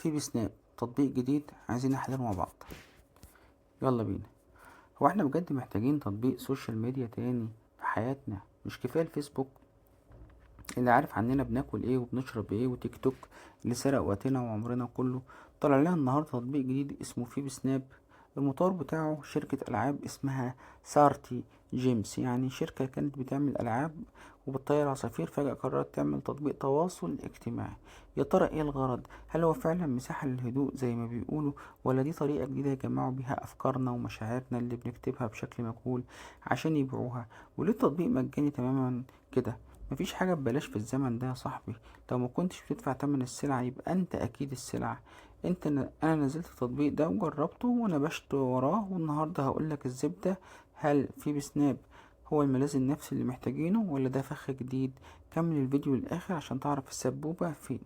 في بسناب تطبيق جديد عايزين نحلله مع بعض. يلا بينا. هو احنا بجد محتاجين تطبيق سوشيال ميديا تاني في حياتنا؟ مش كفاية الفيسبوك اللي عارف عننا بناكل ايه وبنشرب ايه، وتيك توك اللي سرق وقتنا وعمرنا كله؟ طلع لنا النهارده تطبيق جديد اسمه في بسناب. المطور بتاعه شركة ألعاب اسمها سارتي جيمس، يعني شركة كانت بتعمل ألعاب وبتطير عصافير، فجأة قررت تعمل تطبيق تواصل اجتماعي. يا ترى ايه الغرض؟ هل هو فعلا مساحة للهدوء زي ما بيقولوا، ولا دي طريقة جديدة يجمعوا بيها أفكارنا ومشاعرنا اللي بنكتبها بشكل مجهول عشان يبيعوها؟ وليه التطبيق مجاني تماما كده؟ مفيش حاجة ببلاش في الزمن ده يا صاحبي. لو ما كنتش بتدفع تمن السلعة يبقى انت اكيد السلعة. انا نزلت التطبيق ده وجربته وانا بشت وراه، والنهاردة هقولك الزبدة. هل في بسناب هو الملاذ النفسي اللي محتاجينه، ولا ده فخ جديد؟ كمل الفيديو للاخر عشان تعرف السبوبة فين.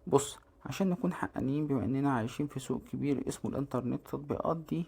بص، عشان نكون حقانيين، بما اننا عايشين في سوق كبير اسمه الانترنت، التطبيقات دي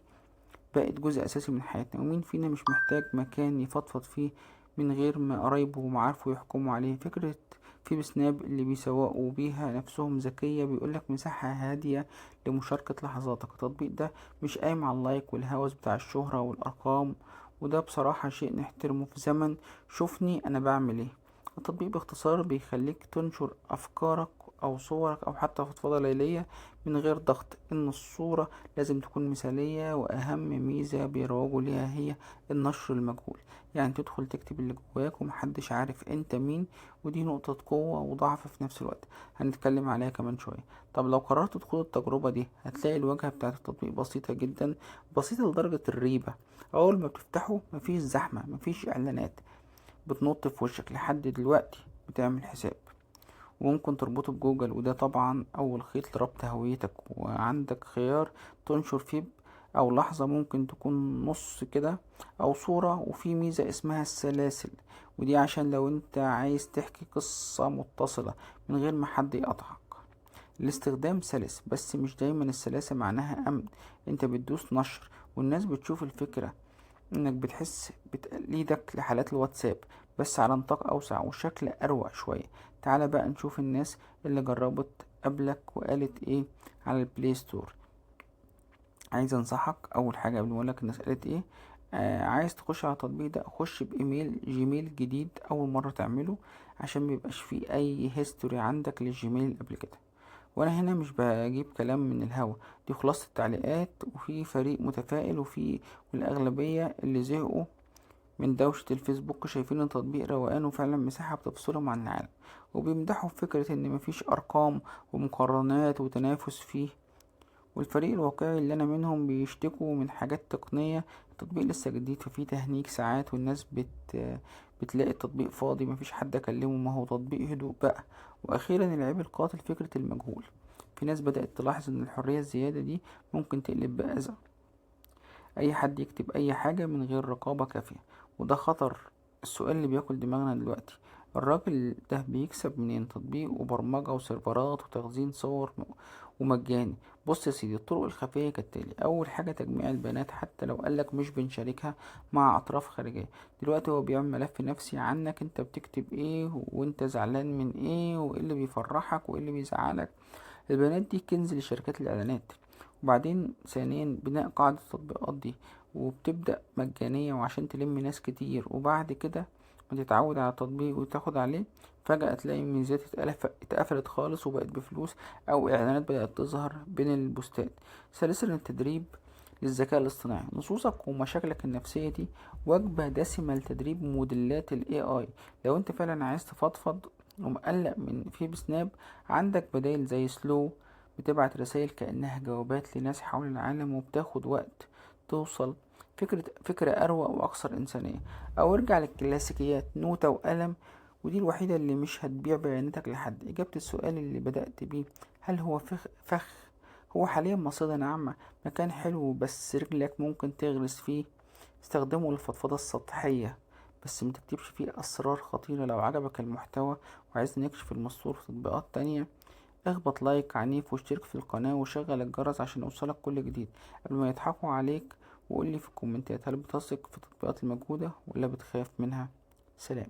بقت جزء اساسي من حياتنا، ومين فينا مش محتاج مكان يفضفض فيه من غير ما قرايبه ومعارفه يحكموا عليه؟ فكرة في بسناب اللي بيسوقوا بيها نفسهم ذكية، بيقولك مساحة هادية لمشاركة لحظاتك. التطبيق ده مش قايم على اللايك والهوس بتاع الشهرة والأرقام، وده بصراحة شيء نحترمه في زمن شوفني أنا بعمل ايه. التطبيق باختصار بيخليك تنشر أفكارك أو صورك أو حتى فضفضة ليلية من غير ضغط إن الصورة لازم تكون مثالية، وأهم ميزة بيروجوا ليها هي النشر المجهول. يعني تدخل تكتب اللي جواك ومحدش عارف انت مين، ودي نقطة قوة وضعف في نفس الوقت، هنتكلم عليها كمان شوية. طب لو قررت تدخل التجربة دي، هتلاقي الواجهة بتاعت التطبيق بسيطة جدا، بسيطة لدرجة الريبة. أول ما بتفتحه مفيش زحمة، مفيش إعلانات بتنط في وشك. لحد دلوقتي بتعمل حساب وممكن تربطه بجوجل، وده طبعا أول خيط لربط هويتك. وعندك خيار تنشر فيه أو لحظة ممكن تكون نص كده أو صورة، وفي ميزة اسمها السلاسل، ودي عشان لو انت عايز تحكي قصة متصلة من غير ما حد يقطعك. الاستخدام سلس، بس مش دايما السلاسة معناها أمن. انت بتدوس نشر والناس بتشوف الفكرة، انك بتحس بتقليدك لحالات الواتساب بس على نطاق اوسع وشكل اروق شوية. تعال بقى نشوف الناس اللي جربت قبلك وقالت ايه على البلاي ستور. عايز انصحك اول حاجة قبل ما اقولك الناس قالت ايه، عايز تخش على التطبيق ده، خش بايميل جيميل جديد اول مرة تعمله، عشان ميبقاش فيه اي هيستوري عندك للجيميل قبل كده. وانا هنا مش بجيب كلام من الهوا، دي خلاصة التعليقات، وفي فريق متفائل والاغلبية اللي زهقوا من دوشة الفيسبوك شايفين ان تطبيق روقان وفعلا مساحة بتفصلهم عن العالم، وبيمدحوا في فكرة ان مفيش ارقام ومقارنات وتنافس فيه. والفريق الواقعي اللي انا منهم بيشتكوا من حاجات تقنية. التطبيق لسه جديد ففيه تهنيك ساعات، والناس بتلاقي التطبيق فاضي مفيش حد اكلمه. ما هو تطبيق هدوء بقى. واخيرا العيب القاتل فكرة المجهول. في ناس بدأت تلاحظ ان الحرية الزيادة دي ممكن تقلب بأذى، اي حد يكتب اي حاجة من غير رقابة كافية، وده خطر. السؤال اللي بياكل دماغنا دلوقتي، الراجل ده بيكسب منين؟ تطبيق وبرمجة وسيرفرات وتخزين صور ومجاني. بص يا سيدي، الطرق الخفية كالتالي. اول حاجة تجميع البيانات، حتى لو قالك مش بنشاركها مع اطراف خارجية. دلوقتي هو بيعمل ملف نفسي عنك، انت بتكتب ايه وانت زعلان من ايه وايه اللي بيفرحك وايه اللي بيزعلك. البيانات دي كنز لشركات الاعلانات. وبعدين ثانيا بناء قاعدة التطبيقات دي، وبتبدأ مجانية وعشان تلم ناس كتير، وبعد كده ما تتعود على التطبيق وتاخد عليه، فجأة تلاقي ميزات اتقفلت خالص وبقت بفلوس، أو إعلانات بدأت تظهر بين البوستات. ثالثا التدريب للذكاء الاصطناعي. نصوصك ومشاكلك النفسية دي وجبة دسمة لتدريب موديلات ال AI. لو انت فعلا عايز تفضفض ومقلق من في بسناب، عندك بدائل زي سلو، بتبعت رسائل كأنها جوابات لناس حول العالم وبتاخد وقت توصل. فكرة أروق وأكثر إنسانية. أو ارجع للكلاسيكيات، نوتة وقلم، ودي الوحيدة اللي مش هتبيع بياناتك لحد. إجابة السؤال اللي بدأت بيه، هل هو فخ؟ هو حاليا مصيدة ناعمة، مكان حلو بس رجلك ممكن تغرس فيه. استخدمه للفضفضة السطحية، بس متكتبش فيه أسرار خطيرة. لو عجبك المحتوى وعايز نكشف المستور في تطبيقات تانية، اخبط لايك عنيف واشترك في القناة وشغل الجرس عشان يوصلك كل جديد قبل ما يضحكوا عليك. وقولي في الكومنتات، هل بتثق في التطبيقات الموجودة ولا بتخاف منها؟ سلام.